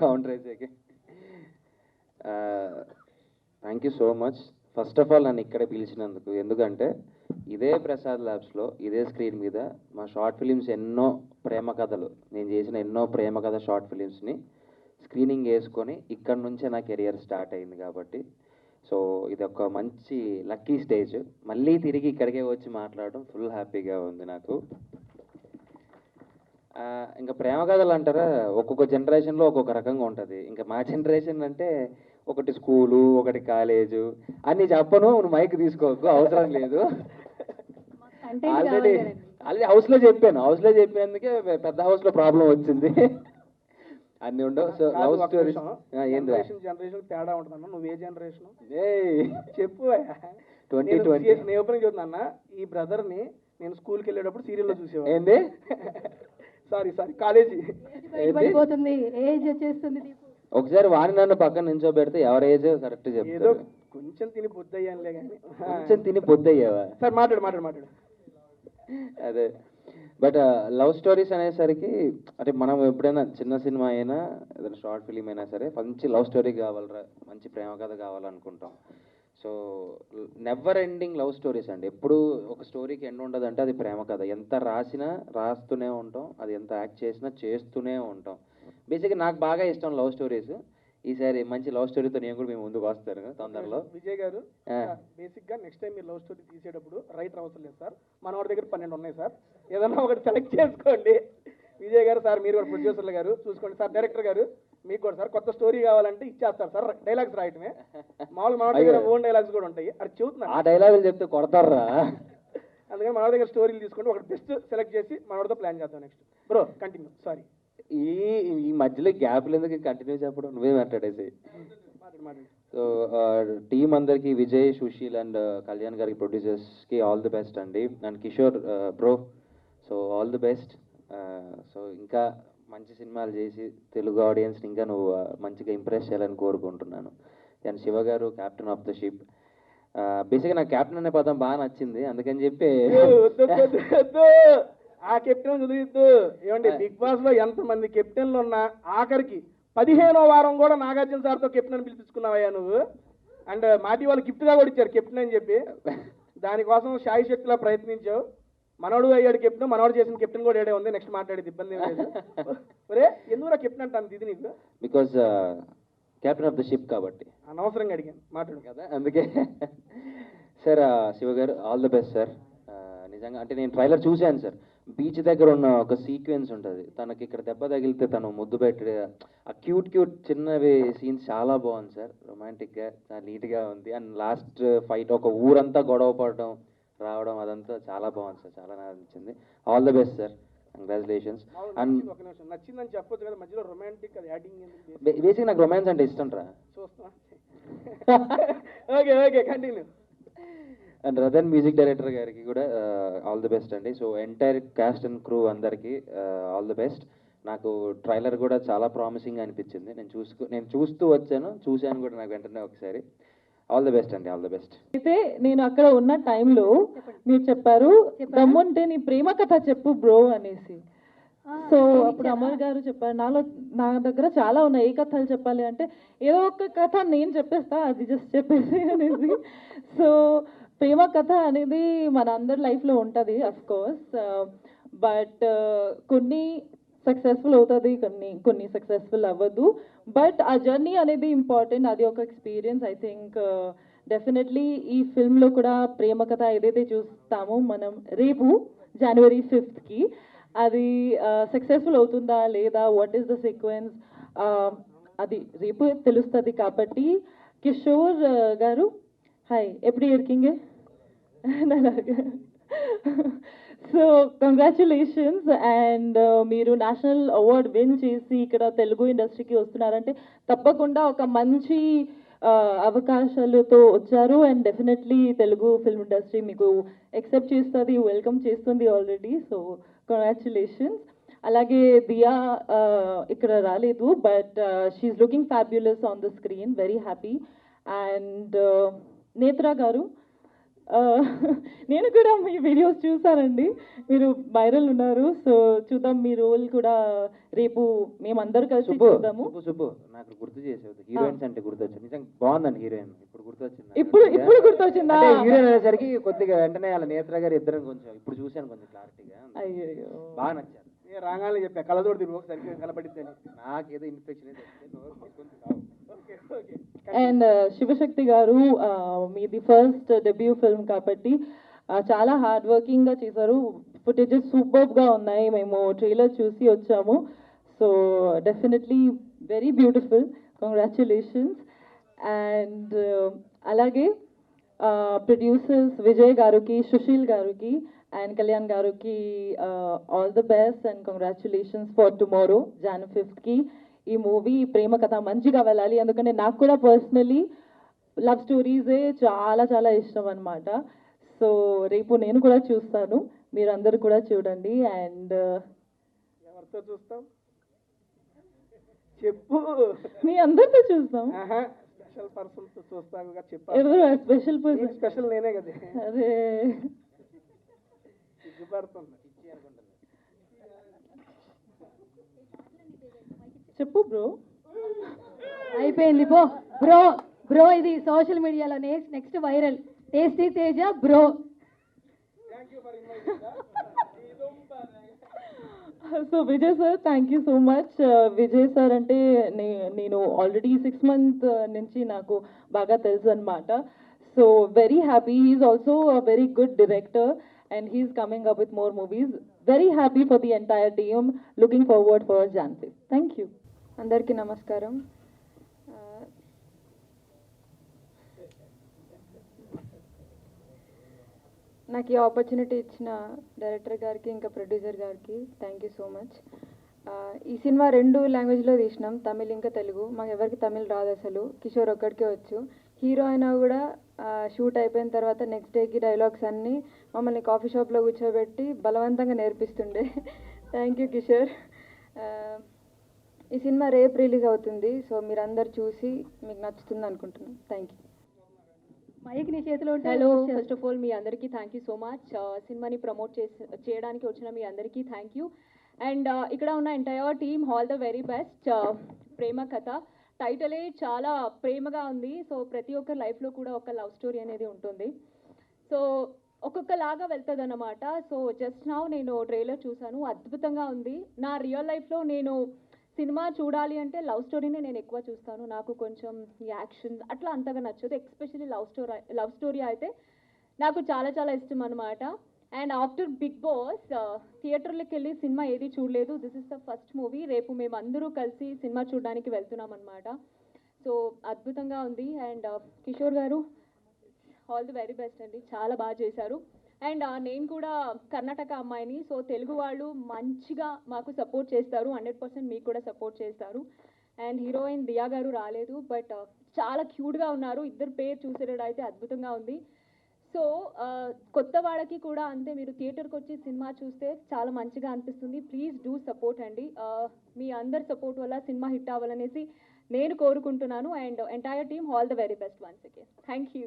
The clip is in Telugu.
కౌంటర్ వేసేకి. Thank you so much first of all నన్ను ఇక్కడ పిలిచినందుకు. ఎందుకంటే ఇదే ప్రసాద్ ల్యాబ్స్లో ఇదే స్క్రీన్ మీద మా షార్ట్ ఫిలిమ్స్ ఎన్నో ప్రేమ కథలు, నేను చేసిన ఎన్నో ప్రేమ కథ షార్ట్ ఫిలిమ్స్ని స్క్రీనింగ్ వేసుకొని ఇక్కడ నుంచే నా కెరియర్ స్టార్ట్ అయింది. కాబట్టి సో ఇది ఒక మంచి లక్కీ స్టేజ్. మళ్ళీ తిరిగి ఇక్కడికే వచ్చి మాట్లాడడం ఫుల్ హ్యాపీగా ఉంది నాకు. ఇంకా ప్రేమ కథలు అంటారా, ఒక్కొక్క జనరేషన్లో ఒక్కొక్క రకంగా ఉంటుంది. ఇంకా మా జనరేషన్ అంటే ఒకటి స్కూలు, ఒకటి కాలేజు అన్నీ చెప్పను, నువ్వు మైక్ తీసుకోకు, అవసరం లేదు. ఆల్రెడీ హౌస్లో చెప్పినందుకే పెద్ద హౌస్లో ప్రాబ్లం వచ్చింది. అన్నీ ఉండవు. సో లవ్ స్టోరీస్ జనరేషన్ తేడా ఉంటుందన్న. నువ్వు ఏ జనరేషన్ చెప్పు. 2020 నేను ఓపెనింగ్ చెబుతున్నా, ఈ బ్రదర్ని నేను స్కూల్కి వెళ్ళేటప్పుడు సీరియల్లో చూసేవాడు. ఏంది? సారీ కాలేజీ ఏజ్ వచ్చేస్తుంది. ఒకసారి వాని నన్ను పక్కన నించోబెడితే ఎవరి ఏజ్ కరెక్ట్ ఏదో చెప్తారు. కొంచెం తిని పొద్దయ్యానులే కానీ. కొంచెం తిని పొద్దయ్యావా? సార్ మాట్లాడు. అదే. బట్ లవ్ స్టోరీస్ అనేసరికి అంటే మనం ఎప్పుడైనా చిన్న సినిమా అయినా ఏదైనా షార్ట్ ఫిలిం అయినా సరే మంచి లవ్ స్టోరీ కావాలరా, మంచి ప్రేమ కథ కావాలనుకుంటాం. So never ending love stories అండి. ఎప్పుడు ఒక స్టోరీకి ఎండ్ ఉండదంటే అది ప్రేమ కథ. ఎంత రాసినా రాస్తూనే ఉంటాం, అది ఎంత యాక్ట్ చేసినా చేస్తూనే ఉంటాం. బేసిక్గా నాకు బాగా ఇష్టం లవ్ స్టోరీస్. ఈసారి మంచి లవ్ స్టోరీతో నేను కూడా మేము ముందుకు వస్తాను తొందరలో. విజయ్ గారు, బేసిక్ గా నెక్స్ట్ టైం మీరు లవ్ స్టోరీ తీసేటప్పుడు రైటర్ అవసరం లేదు సార్, మన వాడి దగ్గర 12 ఉన్నాయి సార్, ఏదన్నా ఒకటి సెలెక్ట్ చేసుకోండి. విజయ్ గారు సార్, మీరు కూడా ప్రొడ్యూసర్లు గారు చూసుకోండి సార్, డైరెక్టర్ గారు మీకు కూడా సార్ కొత్త స్టోరీ కావాలంటే ఇచ్చేస్తారు సార్. డైలాగ్స్ రాయటమే మామూలు, మన దగ్గర ఓన్ డైలాగ్స్ కూడా ఉంటాయి. అది చెబుతున్నా, ఆ డైలాగులు చెప్తే కొడతారా? అందుకని మన దగ్గర స్టోరీలు తీసుకుంటే ఒకటి బెస్ట్ సెలెక్ట్ చేసి మనోడితో ప్లాన్ చేద్దాం. Next bro continue. సారీ, ఈ మధ్యలో గ్యాప్లు ఎందుకు కంటిన్యూ చెప్పడం, నువ్వే మాట్లాడేసి. సో టీం అందరికి, విజయ్, సుశీల్ అండ్ కళ్యాణ్ గారికి, ప్రొడ్యూసర్స్కి ఆల్ ది బెస్ట్ అండి. And Kishore bro, so all the best. So ఇంకా మంచి సినిమాలు చేసి తెలుగు ఆడియన్స్ని ఇంకా నువ్వు మంచిగా ఇంప్రెస్ చేయాలని కోరుకుంటున్నాను. అండ్ శివ గారు, క్యాప్టెన్ ఆఫ్ ద షిప్. బేసిక్గా నాకు క్యాప్టెన్ అనే పదం బాగా నచ్చింది, అందుకని చెప్పి ఆ కెప్టెన్ చదివిద్దు. ఏమండి, బిగ్ బాస్ లో ఎంతమంది కెప్టెన్లు ఉన్నా ఆఖరికి 15వ వారం కూడా నాగార్జున సార్తో కెప్టెన్ అని పిలిపించుకున్నావయ్యా నువ్వు. అండ్ మాటి వాళ్ళు గిఫ్ట్గా కూడా ఇచ్చారు కెప్టెన్ అని చెప్పి. దానికోసం శాయి శక్తిలా ప్రయత్నించావు. మనోడు అయ్యాడు కెప్టెన్, మనోడు చేసిన కెప్టెన్ కూడా ఏడే ఉంది. నెక్స్ట్ మాట్లాడేది ఇబ్బంది ఏం లేదు. ఒరే ఎందుకు కెప్టెన్ అంటాను ఇది నీకు? Because captain of the ship కాబట్టి. అనవసరంగా అడిగాను, మాట్లాడు కదా, అందుకే. సార్ శివ గారు ఆల్ ది బెస్ట్ సార్. నిజంగా అంటే నేను ట్రైలర్ చూశాను సార్. బీచ్ దగ్గర ఉన్న ఒక సీక్వెన్స్ ఉంటుంది, తనకి ఇక్కడ దెబ్బ తగిలితే తను ముద్దు పెట్టి ఆ క్యూట్ చిన్నవి సీన్స్ చాలా బాగుంది సార్. రొమాంటిక్గా చాలా నీట్గా ఉంది. అండ్ లాస్ట్ ఫైట్ ఒక ఊరంతా గొడవ పడడం రావడం అదంతా చాలా బాగుంది సార్, చాలా నచ్చింది. All the best sir, congratulations. And నచ్చిందని చెప్పొచ్చు కదా, మధ్యలో రొమాంటిక్ అది యాడింగ్. బేసిక్ నాకు రొమాన్స్ అంటే ఇష్టం రా. చూస్తున్నా. Okay continue. And Ratan music director గారికి కూడా ఆల్ ది బెస్ట్ అండి. So entire cast and crew అందరికీ ఆల్ ది బెస్ట్. నాకు ట్రైలర్ కూడా చాలా ప్రామిసింగ్ అనిపించింది. నేను చూస్తూ చూశాను కూడా నాకు వెంటనే ఒకసారి. ఆల్ ది బెస్ట్ అండి, ఆల్ ది బెస్ట్. అయితే నేను అక్కడ ఉన్న టైంలో మీరు చెప్పారు దమ్ముంటే నీ ప్రేమ కథ చెప్పు బ్రో అనేసి. సో అప్పుడు అమర్ గారు చెప్పారు, నా దగ్గర చాలా ఉన్నాయి, ఏ కథలు చెప్పాలి అంటే ఏదో ఒక కథ నేను చెప్పేస్తా, అది జస్ట్ చెప్పేసి అనేసి. సో ప్రేమ కథ అనేది మన అందరి లైఫ్లో ఉంటుంది అఫ్ కోర్స్, బట్ కొన్ని సక్సెస్ఫుల్ అవుతుంది, కొన్ని సక్సెస్ఫుల్ అవ్వదు. బట్ ఆ జర్నీ అనేది ఇంపార్టెంట్, అది ఒక ఎక్స్పీరియన్స్. ఐ థింక్ డెఫినెట్లీ ఈ ఫిల్మ్లో కూడా ప్రేమ కథ ఏదైతే చూస్తామో మనం రేపు January 5th అది సక్సెస్ఫుల్ అవుతుందా లేదా, వాట్ ఈస్ ద సీక్వెన్స్, అది రేపు తెలుస్తుంది. కాబట్టి కిషోర్ గారు హాయ్, ఎప్పుడు ఇరికింగే. So congratulations. అండ్ మీరు నేషనల్ అవార్డ్ విన్ చేసి ఇక్కడ తెలుగు ఇండస్ట్రీకి వస్తున్నారంటే తప్పకుండా ఒక మంచి అవకాశాలతో వచ్చారు. And definitely Telugu film industry మీకు ఎక్సెప్ట్ చేస్తుంది, వెల్కమ్ చేస్తుంది ఆల్రెడీ. So congratulations. అలాగే దియా ఇక్కడ రాలేదు, but she's looking fabulous on the screen, very happy. And Netra గారు, నేను కూడా మీ వీడియోస్ చూసానండి, మీరు వైరల్ ఉన్నారు. సో చూద్దాం మీ రోల్ కూడా రేపు మేమందరూ కలిసి సుబ్బు చూద్దాము. సుబ్బు సుబ్బు నాకు గుర్తు చేసేది హీరోయిన్స్ అంటే గుర్తొచ్చింది. నిజంగా బాగుందండి హీరోయిన్. ఇప్పుడు గుర్తొచ్చింది నాకు. ఇప్పుడు గుర్తొచ్చిందా? అంటే హీరోయిన్ అనేసరికి కొద్దిగా వెంటనే వాళ్ళ నేత్ర గారు ఇద్దరం కొంచెం ఇప్పుడు చూశాను కొంచెం క్లారిటీగా. అయ్యో, బాగా నచ్చారు. నేను రాగానే చెప్పా కళ్ళతోటి తిరుగు సరిగ్గా కనపడిద్దని. నాకేదో ఇన్ఫెక్షన్ అండ్ శివశక్తి గారు, మీది ఫస్ట్ డెబ్యూ ఫిల్మ్ కాబట్టి చాలా హార్డ్ వర్కింగ్గా చేశారు. ఫుటేజెస్ సూపర్గా ఉన్నాయి, మేము ట్రైలర్ చూసి వచ్చాము. So definitely very beautiful, congratulations. And అలాగే ప్రొడ్యూసర్స్ విజయ్ గారికి, సుశీల్ గారికి అండ్ కళ్యాణ్ గారికి all the best and congratulations for tomorrow Jan 5th. ఈ మూవీ ప్రేమ కథ మంచిగా వెళ్ళాలి, ఎందుకంటే నాకు కూడా పర్సనలీ లవ్ స్టోరీసే చాలా చాలా ఇష్టం అనమాట. సో రేపు నేను కూడా చూస్తాను, మీరందరూ కూడా చూడండి. అండ్ ఎవరితో చూస్తాం చెప్పు. మీ అందరితో చూస్తాం. స్పెషల్ పర్సన్తో చూస్తావుగా చెప్పు. ఎవరు స్పెషల్ పర్సన్? స్పెషల్ నేనే కదా. అరే సిగ్గుపడుతుంది. చెప్పు బ్రో. అయిపోయింది పో బ్రో. బ్రో ఇది సోషల్ మీడియాలో next viral. Tasty Teja bro. So Vijay sir, thank you so much. Vijay sir అంటే నేను ఆల్రెడీ 6 months నుంచి నాకు బాగా తెలుసు అనమాట. So very happy. He's also a very good director and he's coming up with more movies. Very happy for the entire team. Looking forward for Jan 5th. Thank you. అందరికీ నమస్కారం. నాకు ఈ ఆపర్చునిటీ ఇచ్చిన డైరెక్టర్ గారికి ఇంకా ప్రొడ్యూసర్ గారికి థ్యాంక్ యూ సో మచ్. ఈ సినిమా 2 లాంగ్వేజ్లో తీసినాం, తమిళ్ ఇంకా తెలుగు. మాకు ఎవరికి తమిళ్ రాదు అసలు, కిషోర్ ఒక్కడికే వచ్చు. హీరో అయినా కూడా షూట్ అయిపోయిన తర్వాత నెక్స్ట్ డేకి డైలాగ్స్ అన్నీ మమ్మల్ని కాఫీ షాప్లో కూర్చోబెట్టి బలవంతంగా నేర్పిస్తుండే. Thank you Kishore. ఈ సినిమా రేపు రిలీజ్ అవుతుంది, సో మీరందరు చూసి మీకు నచ్చుతుంది అనుకుంటున్నాను. Thank you. మైక్ నీ చేతిలో ఉంటే. హలో, ఫస్ట్ ఆఫ్ ఆల్ మీ అందరికీ థ్యాంక్ యూ సో మచ్. సినిమాని ప్రమోట్ చేయడానికి వచ్చిన మీ అందరికీ థ్యాంక్ యూ. అండ్ ఇక్కడ ఉన్న entire team all the very best. ప్రేమ కథ టైటిలే చాలా ప్రేమగా ఉంది. సో ప్రతి ఒక్కరి లైఫ్లో కూడా ఒక లవ్ స్టోరీ అనేది ఉంటుంది. సో ఒక్కొక్కలాగా వెళ్తుంది అన్నమాట. సో జస్ట్ నౌ నేను ట్రైలర్ చూశాను, అద్భుతంగా ఉంది. నా రియల్ లైఫ్లో నేను సినిమా చూడాలి అంటే లవ్ స్టోరీనే నేను ఎక్కువ చూస్తాను. నాకు కొంచెం యాక్షన్ అట్లా అంతగా నచ్చదు. ఎస్పెషల్లీ లవ్ స్టోరీ అయితే నాకు చాలా చాలా ఇష్టం అనమాట. అండ్ ఆఫ్టర్ బిగ్ బాస్ థియేటర్లోకి వెళ్ళి సినిమా ఏది చూడలేదు. This is the first movie. రేపు మేము అందరూ కలిసి సినిమా చూడడానికి వెళ్తున్నాం అనమాట. సో అద్భుతంగా ఉంది. అండ్ కిషోర్ గారు ఆల్ ది వెరీ బెస్ట్ అండి, చాలా బాగా చేశారు. అండ్ నేను కూడా కర్ణాటక అమ్మాయిని. సో తెలుగు వాళ్ళు మంచిగా మాకు సపోర్ట్ చేస్తారు, 100% మీకు కూడా సపోర్ట్ చేస్తారు. అండ్ హీరోయిన్ దియా గారు రాలేదు, బట్ చాలా క్యూట్గా ఉన్నారు. ఇద్దరు పేరు చూసేటైతే అద్భుతంగా ఉంది. సో కొత్త వాళ్ళకి కూడా అంతే, మీరు థియేటర్కి వచ్చి సినిమా చూస్తే చాలా మంచిగా అనిపిస్తుంది. ప్లీజ్ డూ సపోర్ట్ అండి. మీ అందరి సపోర్ట్ వల్ల సినిమా హిట్ అవ్వాలనేసి నేను కోరుకుంటున్నాను. And entire team all the very best once again. Thank you.